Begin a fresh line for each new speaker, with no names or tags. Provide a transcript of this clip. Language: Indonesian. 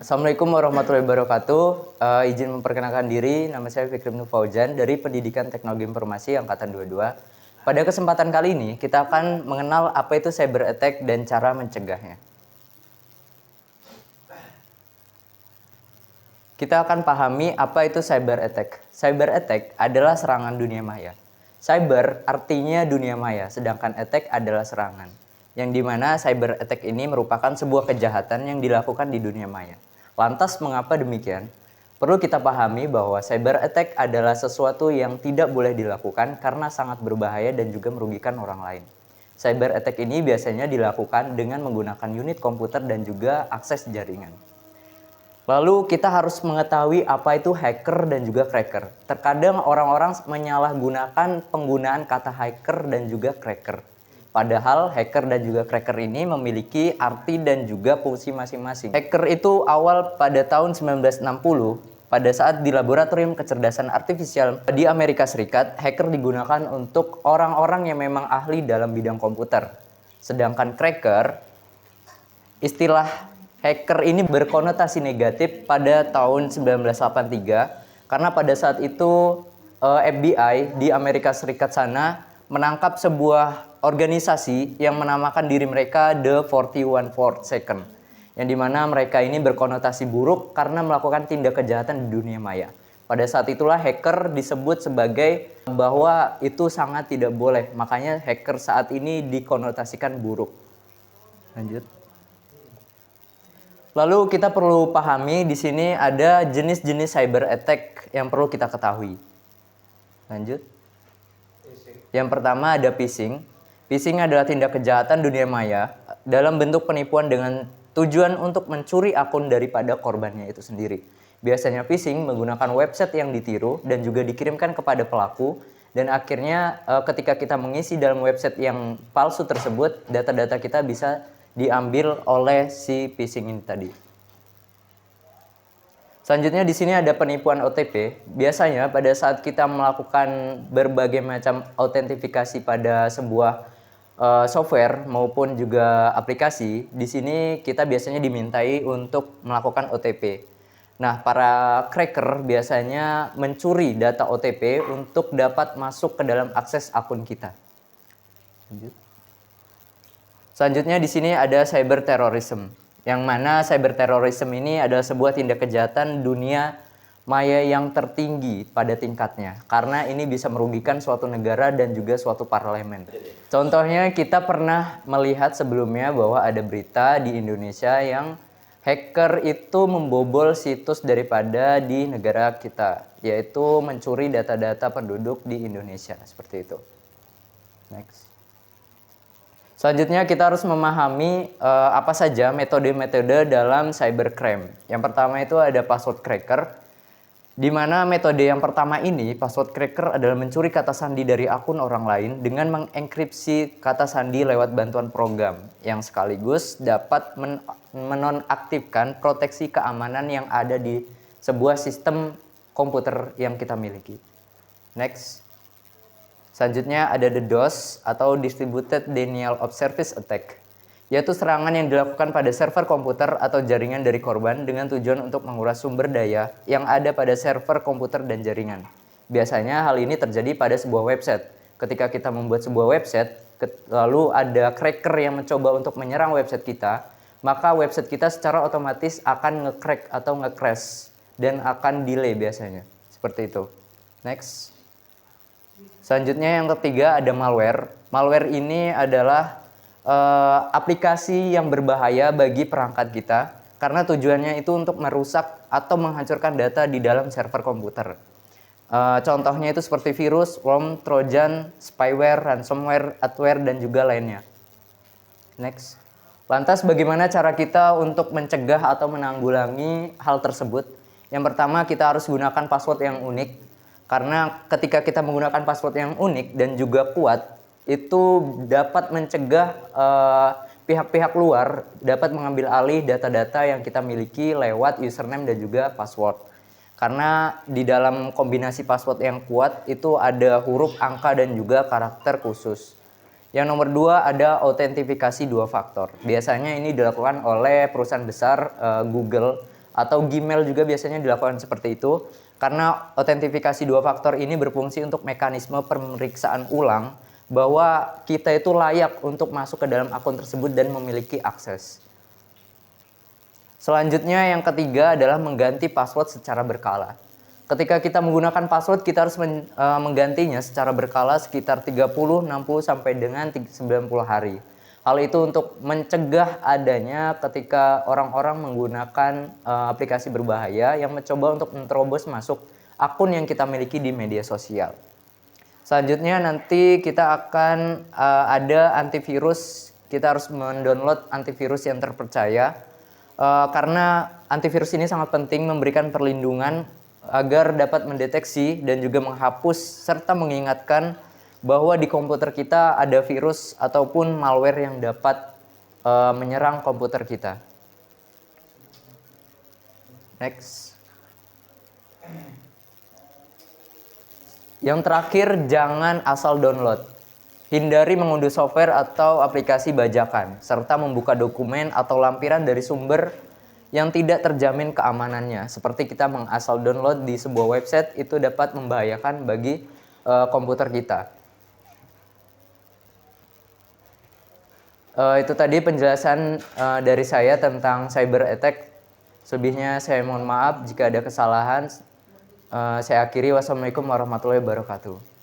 Assalamualaikum warahmatullahi wabarakatuh. Izin memperkenalkan diri, nama saya Fikri Ibnu Fauzan dari Pendidikan Teknologi Informasi Angkatan 22. Pada kesempatan kali ini, kita akan mengenal apa itu cyber attack dan cara mencegahnya. Kita akan pahami apa itu cyber attack. Cyber attack adalah serangan dunia maya. Cyber artinya dunia maya, sedangkan attack adalah serangan. Yang dimana cyber attack ini merupakan sebuah kejahatan yang dilakukan di dunia maya. Lantas mengapa demikian? Perlu kita pahami bahwa cyber attack adalah sesuatu yang tidak boleh dilakukan karena sangat berbahaya dan juga merugikan orang lain. Cyber attack ini biasanya dilakukan dengan menggunakan unit komputer dan juga akses jaringan. Lalu kita harus mengetahui apa itu hacker dan juga cracker. Terkadang orang-orang menyalahgunakan penggunaan kata hacker dan juga cracker. Padahal hacker dan juga cracker ini memiliki arti dan juga fungsi masing-masing. Hacker itu awal pada tahun 1960, pada saat di Laboratorium Kecerdasan Artifisial di Amerika Serikat, hacker digunakan untuk orang-orang yang memang ahli dalam bidang komputer. Sedangkan cracker, istilah hacker ini berkonotasi negatif pada tahun 1983 karena pada saat itu FBI di Amerika Serikat sana menangkap sebuah organisasi yang menamakan diri mereka The 41 Second, yang dimana mereka ini berkonotasi buruk karena melakukan tindak kejahatan di dunia maya. Pada saat itulah hacker disebut sebagai bahwa itu sangat tidak boleh, makanya hacker saat ini dikonotasikan buruk. Lanjut. Lalu kita perlu pahami di sini ada jenis-jenis cyber attack yang perlu kita ketahui. Lanjut. Yang pertama ada phishing. Phishing adalah tindak kejahatan dunia maya dalam bentuk penipuan dengan tujuan untuk mencuri akun daripada korbannya itu sendiri. Biasanya phishing menggunakan website yang ditiru dan juga dikirimkan kepada pelaku, dan akhirnya ketika kita mengisi dalam website yang palsu tersebut, data-data kita bisa diambil oleh si phishing ini tadi. Selanjutnya di sini ada penipuan OTP. Biasanya pada saat kita melakukan berbagai macam autentifikasi pada sebuah software maupun juga aplikasi, di sini kita biasanya dimintai untuk melakukan OTP. Nah, para cracker biasanya mencuri data OTP untuk dapat masuk ke dalam akses akun kita. Lanjut. Selanjutnya di sini ada cyber terrorism, yang mana cyber terrorism ini adalah sebuah tindak kejahatan dunia maya yang tertinggi pada tingkatnya, karena ini bisa merugikan suatu negara dan juga suatu parlemen. Contohnya kita pernah melihat sebelumnya bahwa ada berita di Indonesia yang hacker itu membobol situs daripada di negara kita, yaitu mencuri data-data penduduk di Indonesia, seperti itu. Next. Selanjutnya kita harus memahami apa saja metode-metode dalam cybercrime. Yang pertama itu ada password cracker, di mana metode yang pertama ini, password cracker adalah mencuri kata sandi dari akun orang lain dengan mengenkripsi kata sandi lewat bantuan program yang sekaligus dapat menonaktifkan proteksi keamanan yang ada di sebuah sistem komputer yang kita miliki. Next. Selanjutnya ada DDoS atau Distributed Denial of Service Attack, yaitu serangan yang dilakukan pada server komputer atau jaringan dari korban dengan tujuan untuk menguras sumber daya yang ada pada server komputer dan jaringan. Biasanya hal ini terjadi pada sebuah website. Ketika kita membuat sebuah website, lalu ada cracker yang mencoba untuk menyerang website kita, maka website kita secara otomatis akan nge-crack atau nge-crash dan akan delay biasanya. Seperti itu. Next. Selanjutnya yang ketiga ada malware. Malware ini adalah aplikasi yang berbahaya bagi perangkat kita karena tujuannya itu untuk merusak atau menghancurkan data di dalam server komputer. Contohnya itu seperti virus, worm, trojan, spyware, ransomware, adware, dan juga lainnya. Next. Lantas bagaimana cara kita untuk mencegah atau menanggulangi hal tersebut? Yang pertama kita harus gunakan password yang unik. Karena ketika kita menggunakan password yang unik dan juga kuat, itu dapat mencegah pihak-pihak luar dapat mengambil alih data-data yang kita miliki lewat username dan juga password. Karena di dalam kombinasi password yang kuat itu ada huruf, angka, dan juga karakter khusus. Yang nomor dua ada autentifikasi dua faktor. Biasanya ini dilakukan oleh perusahaan besar Google atau Gmail juga biasanya dilakukan seperti itu. Karena autentifikasi dua faktor ini berfungsi untuk mekanisme pemeriksaan ulang bahwa kita itu layak untuk masuk ke dalam akun tersebut dan memiliki akses. Selanjutnya yang ketiga adalah mengganti password secara berkala. Ketika kita menggunakan password, kita harus menggantinya secara berkala sekitar 30, 60 sampai dengan 90 hari. Hal itu untuk mencegah adanya ketika orang-orang menggunakan aplikasi berbahaya yang mencoba untuk menerobos masuk akun yang kita miliki di media sosial. Selanjutnya nanti kita akan ada antivirus. Kita harus mendownload antivirus yang terpercaya. Karena antivirus ini sangat penting memberikan perlindungan agar dapat mendeteksi dan juga menghapus serta mengingatkan bahwa di komputer kita ada virus ataupun malware yang dapat menyerang komputer kita. Next. Yang terakhir, jangan asal download. Hindari mengunduh software atau aplikasi bajakan, serta membuka dokumen atau lampiran dari sumber yang tidak terjamin keamanannya. Seperti kita mengasal download di sebuah website, itu dapat membahayakan bagi komputer kita. Itu tadi penjelasan dari saya tentang cyber attack. Selebihnya saya mohon maaf jika ada kesalahan. Saya akhiri. Wassalamualaikum warahmatullahi wabarakatuh.